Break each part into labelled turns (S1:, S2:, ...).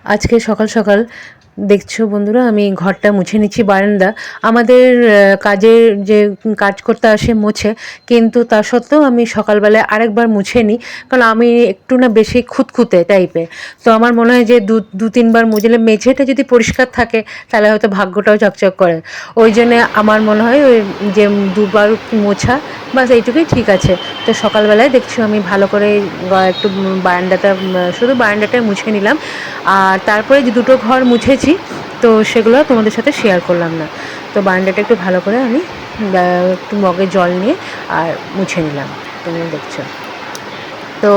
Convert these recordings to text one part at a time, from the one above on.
S1: আজকে সকাল সকাল দেখছো বন্ধুরা, আমি ঘরটা মুছে নিচ্ছি, বারান্দা। আমাদের কাজের যে কাজ করতে আসে মুছে, কিন্তু তা সত্ত্বেও আমি সকালবেলায় আরেকবার মুছে নিই, কারণ আমি একটু না বেশি খুঁতখুঁতে টাইপের। তো আমার মনে হয় যে দু তিনবার মুছলে মেঝেটা যদি পরিষ্কার থাকে তাহলে হয়তো ভাগ্যটাও চকচক করে। ওই জন্যে আমার মনে হয় ওই যে দুবার মোছা বাস এইটুকুই ঠিক আছে। তো সকালবেলায় দেখছো আমি ভালো করে একটু বারান্দাটা, শুধু বারান্দাটাই মুছে নিলাম। আর তারপরে যে দুটো ঘর মুছেছি, তো সেগুলো তোমাদের সাথে শেয়ার করলাম না। তো বারান্দাটা একটু ভালো করে আমি একটু মগে জল নিয়ে আর মুছে নিলাম, তোমরা দেখছো। তো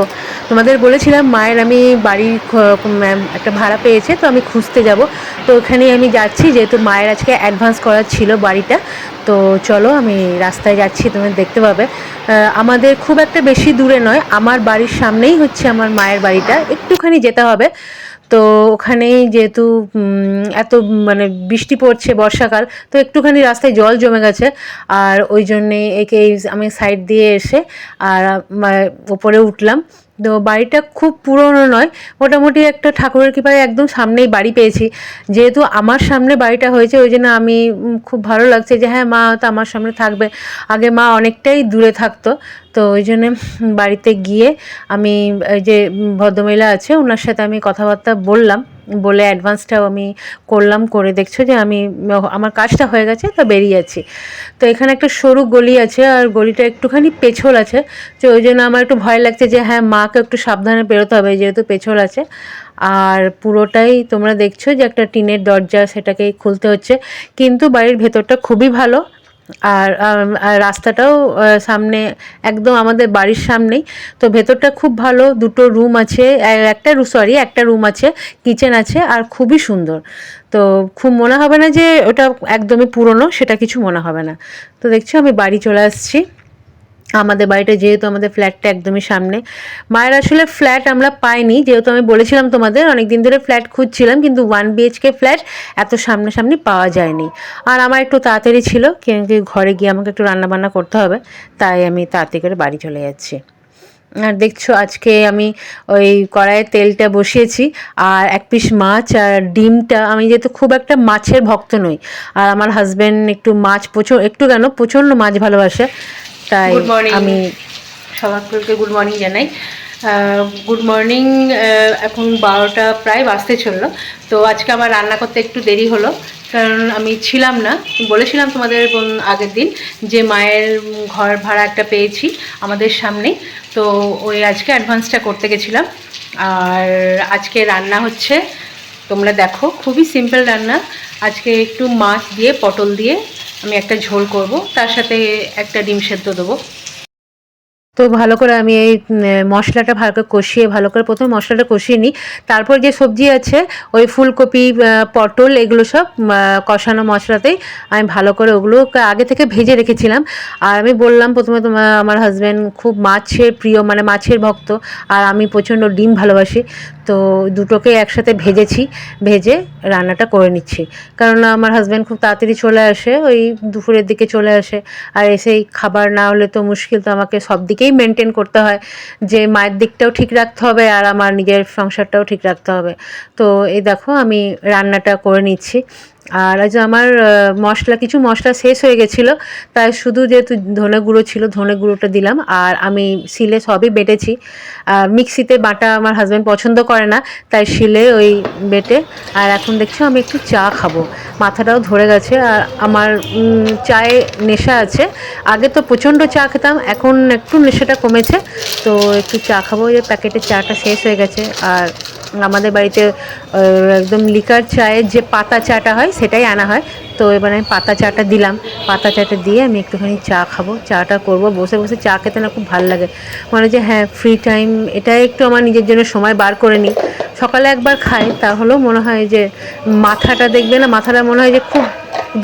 S1: তোমাদের বলেছিলাম মায়ের আমি বাড়ি একটা ভাড়া পেয়েছে, তো আমি খুঁজতে যাব। তো ওখানেই আমি যাচ্ছি, যেহেতু মায়ের আজকে অ্যাডভান্স করার ছিল বাড়িটা। তো চলো আমি রাস্তায় যাচ্ছি, তুমি দেখতে পাবে। আমাদের খুব একটা বেশি দূরে নয়, আমার বাড়ির সামনেই হচ্ছে আমার মায়ের বাড়িটা, একটুখানি যেতে হবে। তো ওখানেই যেহেতু এত মানে বৃষ্টি পড়ছে, বর্ষাকাল, তো একটুখানি রাস্তায় জল জমে গেছে। আর ওই জন্যে একে আমি সাইড দিয়ে এসে আর ওপরে উঠলাম। তো বাড়িটা খুব পুরনো নয়, মোটামুটি একটা ঠাকুরের কৃপায় একদম সামনেই বাড়ি পেয়েছি। যেহেতু আমার সামনে বাড়িটা হয়েছে, ওই জন্য আমি খুব ভালো লাগছে যে হ্যাঁ, মা তো আমার সামনে থাকবে। আগে মা অনেকটাই দূরে থাকতো, তো ওই জন্যে বাড়িতে গিয়ে আমি এই যে ভদ্রমহিলা আছে ওনার সাথে আমি কথাবার্তা বললাম, বলে অ্যাডভান্সটাও আমি করলাম। করে দেখছো যে আমি আমার কাজটা হয়ে গেছে, তো বেরিয়ে যাচ্ছি। তো এখানে একটা সরু গলি আছে, আর গলিটা একটুখানি পেছল আছে, তো ওই জন্য আমার একটু ভয় লাগছে যে হ্যাঁ, মাকে একটু সাবধানে বেরোতে হবে যেহেতু পেছল আছে। আর পুরোটাই তোমরা দেখছো যে একটা টিনের দরজা, সেটাকেই খুলতে হচ্ছে। কিন্তু বাড়ির ভেতরটা খুবই ভালো। আর রাস্তাটাও সামনে, একদম আমাদের বাড়ির সামনেই। তো ভেতরটা খুব ভালো, দুটো রুম আছে, একটা রুম আছে, কিচেন আছে, আর খুবই সুন্দর। তো খুব মনে হবে না যে ওটা একদমই পুরনো, সেটা কিছু মনে হবে না। তো দেখছো আমি বাড়ি চলে আসছি। আমাদের বাড়িটা যেহেতু আমাদের ফ্ল্যাটটা একদমই সামনে। মায়ের আসলে ফ্ল্যাট আমরা পাইনি, যেহেতু আমি বলেছিলাম তোমাদের অনেক দিন ধরে ফ্ল্যাট খুঁজছিলাম, কিন্তু 1 BHK ফ্ল্যাট এত সামনাসামনি পাওয়া যায়নি। আর আমার একটু তাড়াতাড়ি ছিল, কিন্তু ঘরে গিয়ে আমাকে একটু রান্নাবান্না করতে হবে, তাই আমি তাড়াতাড়ি করে বাড়ি চলে যাচ্ছি। আর দেখছো আজকে আমি ওই কড়াইয়ে তেলটা বসিয়েছি, আর 1 পিস মাছ আর ডিমটা, আমি যেহেতু খুব একটা মাছের ভক্ত নই, আর আমার হাজব্যান্ড একটু মাছ প্রচণ্ড মাছ ভালোবাসে, তাই
S2: গুড মর্নিং
S1: আমি
S2: সবাইকে গুড মর্নিং জানাই। Good morning. এখন 12টা প্রায় বাজতে চললো। তো আজকে আমার রান্না করতে একটু দেরি হলো, কারণ আমি ছিলাম না। বলেছিলাম তোমাদের আগের দিন যে মায়ের ঘর ভাড়া একটা পেয়েছি আমাদের সামনে, তো ওই আজকে অ্যাডভান্সটা করতে গেছিলাম। আর আজকে রান্না হচ্ছে, তোমরা দেখো, খুবই সিম্পল রান্না। আজকে একটু মাছ দিয়ে পটল দিয়ে আমি একটা ঝোল করব, তার সাথে একটা ডিম সেদ্ধ দেবো।
S1: তো ভালো করে আমি এই মশলাটা ভালো করে কষিয়ে, ভালো করে প্রথমে মশলাটা কষিয়ে নিই। তারপর যে সবজি আছে, ওই ফুলকপি, পটল, এগুলো সব কষানো মশলাতেই আমি ভালো করে ওগুলো আগে থেকে ভেজে রেখেছিলাম। আর আমি বললাম প্রথমে, আমার হাজব্যান্ড খুব মাছের প্রিয়, মানে মাছের ভক্ত, আর আমি প্রচণ্ড ডিম ভালোবাসি। তো দুটোকে একসাথে ভেজে রান্নাটা করে নিচ্ছি। কারণ আমার হাজব্যান্ড খুব তাড়াতাড়ি চলে আসে, ওই দুপুরের দিকে চলে আসে। আর এসেই খাবার না হলে তো মুশকিল, তো আমাকে সব দিকেই মেনটেন করতে হয়, যে মায়ের দিকটাও ঠিক রাখতে হবে আর আমার নিজের সংসারটাও ঠিক রাখতে হবে। তো এই দেখো আমি রান্নাটা করে নিচ্ছি। আর আজ আমার কিছু মশলা শেষ হয়ে গেছিলো, তাই শুধু যেহেতু ধনে গুঁড়ো ছিল, ধনে গুঁড়োটা দিলাম। আর আমি শিলে সবই বেটেছি, মিক্সিতে বাটা আমার হাজব্যান্ড পছন্দ করে না, তাই শিলে ওই বেটে। আর এখন দেখছো আমি একটু চা খাবো, মাথাটাও ধরে গেছে, আর আমার চায়ে নেশা আছে। আগে তো প্রচণ্ড চা খেতাম, এখন একটু নেশাটা কমেছে। তো একটু চা খাবো, যে প্যাকেটের চাটা শেষ হয়ে গেছে। আর আমাদের বাড়িতে একদম লিকার চায়ের যে পাতা চাটা হয় সেটাই আনা হয়। তো এবারে আমি পাতা চাটা দিলাম, পাতা চাটা দিয়ে আমি একটুখানি চা খাবো, চাটা করবো। বসে বসে চা খেতে না খুব ভালো লাগে, মানে যে হ্যাঁ, ফ্রি টাইম এটাই একটু আমার নিজের জন্য সময় বার করে নিই। সকালে একবার খাই, তাহলেও মনে হয় যে মাথাটা, দেখবে না, মাথাটা মনে হয় যে খুব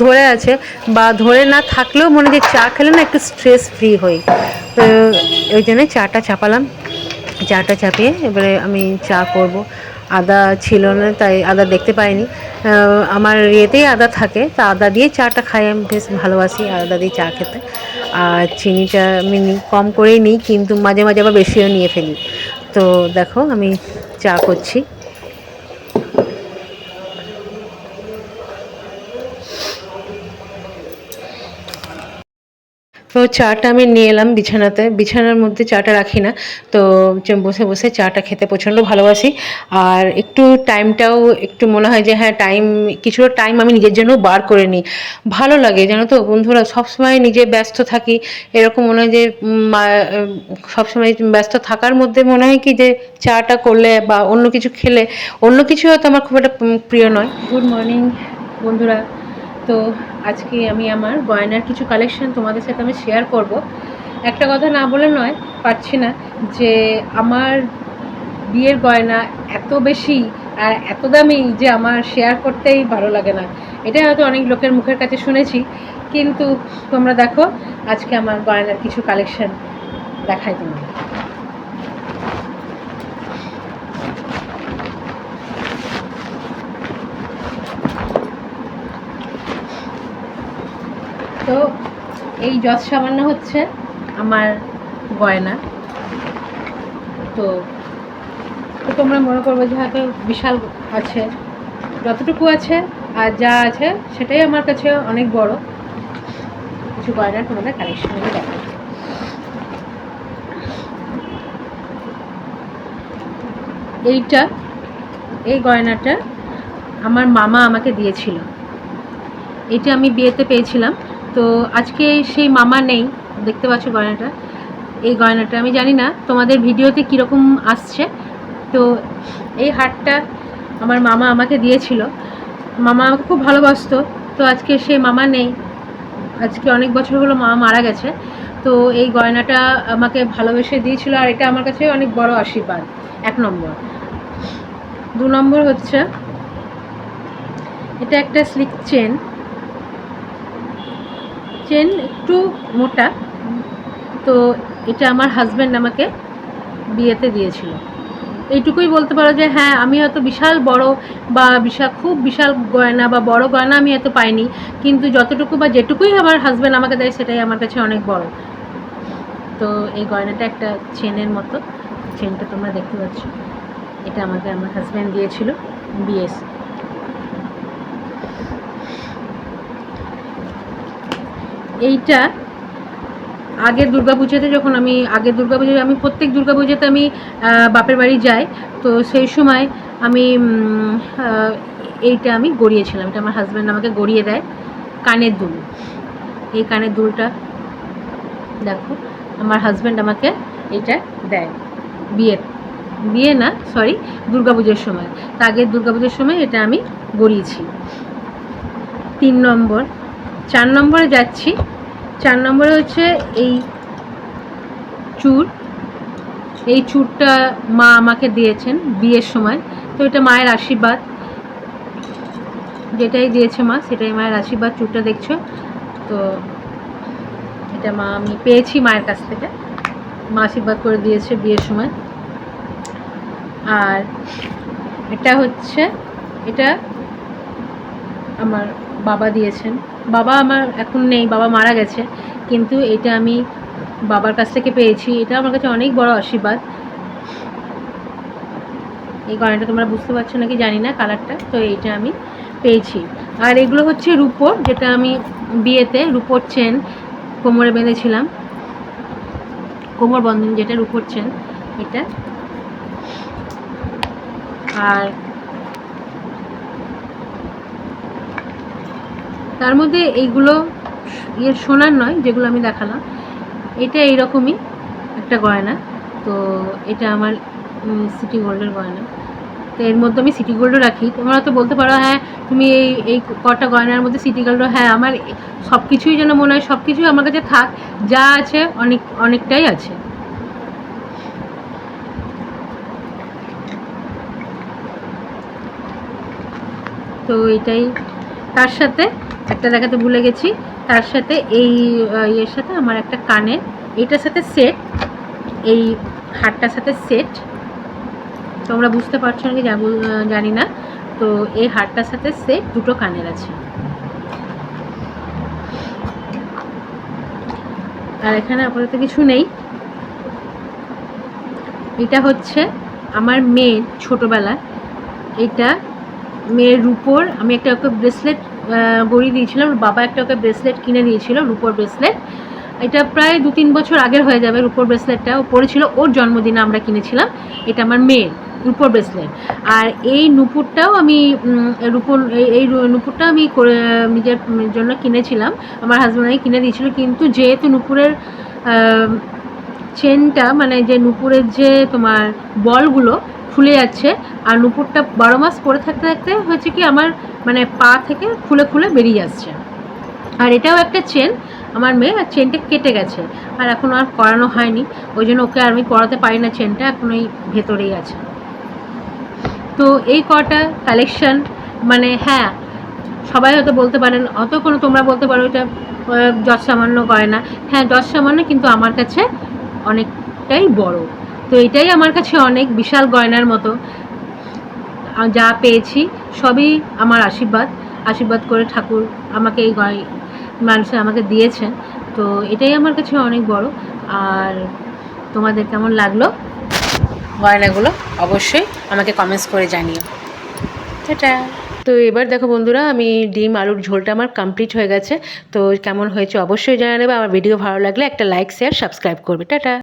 S1: ধরে আছে, বা ধরে না থাকলেও মনে হয় যে চা খেলে না একটু স্ট্রেস ফ্রি হই। তো ওই জন্যে চাটা চাপালাম, চাটা চাপিয়ে এবারে আমি চা করব। আদা ছিল না, তাই আদা দেখতে পাইনি। আমার ইয়েতেই আদা থাকে, তা আদা দিয়ে চাটা খাই, আমি বেশ ভালোবাসি আদা দিয়ে চা খেতে। আর চিনিটা আমি কম করেই নিই, কিন্তু মাঝে মাঝে আবার বেশিও নিয়ে ফেলি। তো দেখো আমি চা করছি।
S2: তো চাটা আমি নিয়ে এলাম বিছানাতে, বিছানার মধ্যে চাটা রাখি না, তো বসে বসে চাটা খেতে প্রচণ্ড ভালোবাসি। আর একটু টাইমটাও একটু মনে হয় যে হ্যাঁ কিছুটা টাইম আমি নিজের জন্য বার করে নিই, ভালো লাগে জানো তো বন্ধুরা। সবসময় নিজে ব্যস্ত থাকি, এরকম মনে হয় যে সবসময় ব্যস্ত থাকার মধ্যে মনে হয় কি যে চাটা করলে বা অন্য কিছু খেলে, অন্য কিছু হয়তো আমার খুব একটা প্রিয় নয়। গুড মর্নিং বন্ধুরা। তো আজকে আমি আমার গয়নার কিছু কালেকশন তোমাদের সাথে আমি শেয়ার করব। একটা কথা না বলে নয় পারছি না যে আমার বিয়ের গয়না এত বেশি আর এত দামি যে আমার শেয়ার করতেই ভালো লাগে না। এটা হয়তো অনেক লোকের মুখের কাছে শুনেছি, কিন্তু তোমরা দেখো আজকে আমার গয়নার কিছু কালেকশন দেখাই তোমাদের। তো এই যত সামান্য হচ্ছে আমার গয়না। তো তোমরা মনে করবে যে হয়তো বিশাল আছে, যতটুকু আছে আর যা আছে সেটাই আমার কাছে অনেক বড়। কিছু গয়নার তোমাদের কালেকশন আমি দেখাই। এই গয়নাটা আমার মামা আমাকে দিয়েছিল, এটা আমি বিয়েতে পেয়েছিলাম। তো আজকে সেই মামা নেই, দেখতে পাচ্ছ গয়নাটা। এই গয়নাটা আমি জানি না তোমাদের ভিডিওতে কীরকম আসছে। তো এই হারটা আমার মামা আমাকে দিয়েছিল, মামা আমাকে খুব ভালোবাসতো। তো আজকে সেই মামা নেই, আজকে অনেক বছর হলো মামা মারা গেছে। তো এই গয়নাটা আমাকে ভালোবেসে দিয়েছিল, আর এটা আমার কাছে অনেক বড় আশীর্বাদ। 1 নম্বর। 2 নম্বর হচ্ছে এটা একটা স্লিক চেন একটু মোটা। তো এটা আমার হাজব্যান্ড আমাকে বিয়েতে দিয়েছিল। এইটুকুই বলতে পারো যে হ্যাঁ, আমি হয়তো বিশাল বড় বা খুব বিশাল গয়না বা বড় গয়না আমি হয়তো পাইনি, কিন্তু যতটুকু বা যেটুকুই আমার হাজব্যান্ড আমাকে দেয় সেটাই আমার কাছে অনেক বড়। তো এই গয়নাটা একটা চেনের মতো, চেনটা তোমরা দেখতে পাচ্ছ, এটা আমাকে আমার হাজব্যান্ড দিয়েছিল বিএস। এইটা আগের দুর্গাপুজোতে যখন আমি প্রত্যেক দুর্গাপুজোতে আমি বাপের বাড়ি যাই, তো সেই সময় আমি এইটা আমি গড়িয়েছিলাম। এটা আমার হাজব্যান্ড আমাকে গড়িয়ে দেয়, কানের দুল। এই কানের দুলটা দেখো আমার হাজব্যান্ড আমাকে এইটা দেয় বিয়ে না সরি দুর্গাপুজোর সময়। তা আগের দুর্গাপুজোর সময় এটা আমি গড়িয়েছি। 3 নম্বর। 4 নম্বরে যাচ্ছি। 4 নম্বরে হচ্ছে এই চূড়টা মা আমাকে দিয়েছেন বিয়ের সময়। তো এটা মায়ের আশীর্বাদ, যেটাই দিয়েছে মা সেটাই মায়ের আশীর্বাদ। চূড়টা দেখছো তো, এটা আমি পেয়েছি মায়ের কাছ থেকে, মা আশীর্বাদ করে দিয়েছে বিয়ের সময়। আর এটা আমার বাবা দিয়েছেন। বাবা আমার এখন নেই, বাবা মারা গেছে, কিন্তু এটা আমি বাবার কাছ থেকে পেয়েছি। এটা আমার কাছে অনেক বড় আশীর্বাদ। এই গয়নাটা তোমরা বুঝতে পারছো নাকি জানি না কালারটা, তো এইটা আমি পেয়েছি। আর এগুলো হচ্ছে রূপোর, যেটা আমি বিয়েতে রূপোর চেন কোমরে বেঁধেছিলাম, কোমর বন্ধন যেটা রূপোর চেন এটা। আর তার মধ্যে এইগুলো সোনার নয়, যেগুলো আমি দেখালাম, এটা এইরকমই একটা গয়না। তো এটা আমার সিটি গোল্ডের গয়না। তো এর মধ্যে আমি সিটি গোল্ডও রাখি। তোমরা তো বলতে পারো হ্যাঁ তুমি এই কটা গয়নার মধ্যে সিটি গোল্ডও, হ্যাঁ আমার সব কিছুই যেন মনে হয় সব কিছুই আমার কাছে থাক, যা আছে অনেকটাই আছে। তো এটাই, তার সাথে একটা দেখাতে ভুলে গেছি, তার সাথে এই ইয়ের সাথে আমার একটা কানের, এইটার সাথে সেট, এই হারটার সাথে সেট। তোমরা বুঝতে পারছো নাকি জানি না। তো এই হারটার সাথে সেট, দুটো কানের আছে। আর এখানে আপাতত কিছু নেই। এটা হচ্ছে আমার মেয়ের ছোটোবেলা, এটা মেয়ের রূপোর, আমি একটা ওকে ব্রেসলেট গড়িয়ে দিয়েছিলাম, বাবা একটা ওকে ব্রেসলেট কিনে দিয়েছিল, রূপোর ব্রেসলেট। এটা প্রায় 2-3 বছর আগের হয়ে যাবে। রূপোর ব্রেসলেটটা ও পরেছিল ওর জন্মদিনে, আমরা কিনেছিলাম। এটা আমার মেয়ের রূপোর ব্রেসলেট। আর এই নুপুরটাও আমি রূপোর এই নুপুরটা আমি নিজের জন্য কিনেছিলাম, আমার হাজব্যান্ডই কিনে দিয়েছিল। কিন্তু যেহেতু নুপুরের চেনটা, মানে যে নুপুরের যে তোমার বলগুলো খুলে যাচ্ছে, আর নুপুরটা 12 মাস পরে থাকতে থাকতে হচ্ছে কি আমার মানে পা থেকে খুলে খুলে বেরিয়ে যাচ্ছে। আর এটাও একটা চেন আমার মেয়ে, আর চেনটা কেটে গেছে, আর এখন আর করানো হয়নি, ওই জন্য ওকে আর আমি করাতে পারি না। চেনটা এখন ওই ভেতরেই আছে। তো এই কটা কালেকশন, মানে হ্যাঁ, সবাই হয়তো বলতে পারেন, অত কোনো তোমরা বলতে পারো এটা যৎ সামান্য গয়না। হ্যাঁ, যৎ সামান্য, কিন্তু আমার কাছে অনেকটাই বড়। তো এটাই আমার কাছে অনেক বিশাল গয়নার মতো। যা পেয়েছি সবই আমার আশীর্বাদ করে ঠাকুর আমাকে এই মানুষে আমাকে দিয়েছেন। তো এটাই আমার কাছে অনেক বড়। আর তোমাদের কেমন লাগলো গয়নাগুলো অবশ্যই আমাকে কমেন্টস করে জানিও। টাটা। তো এবার দেখো বন্ধুরা, আমি ডিম আলুর ঝোলটা আমার কমপ্লিট হয়ে গেছে। তো কেমন হয়েছে অবশ্যই জানিয়ে দেবে। আমার ভিডিও ভালো লাগলে একটা লাইক, শেয়ার, সাবস্ক্রাইব করবে। টাটা।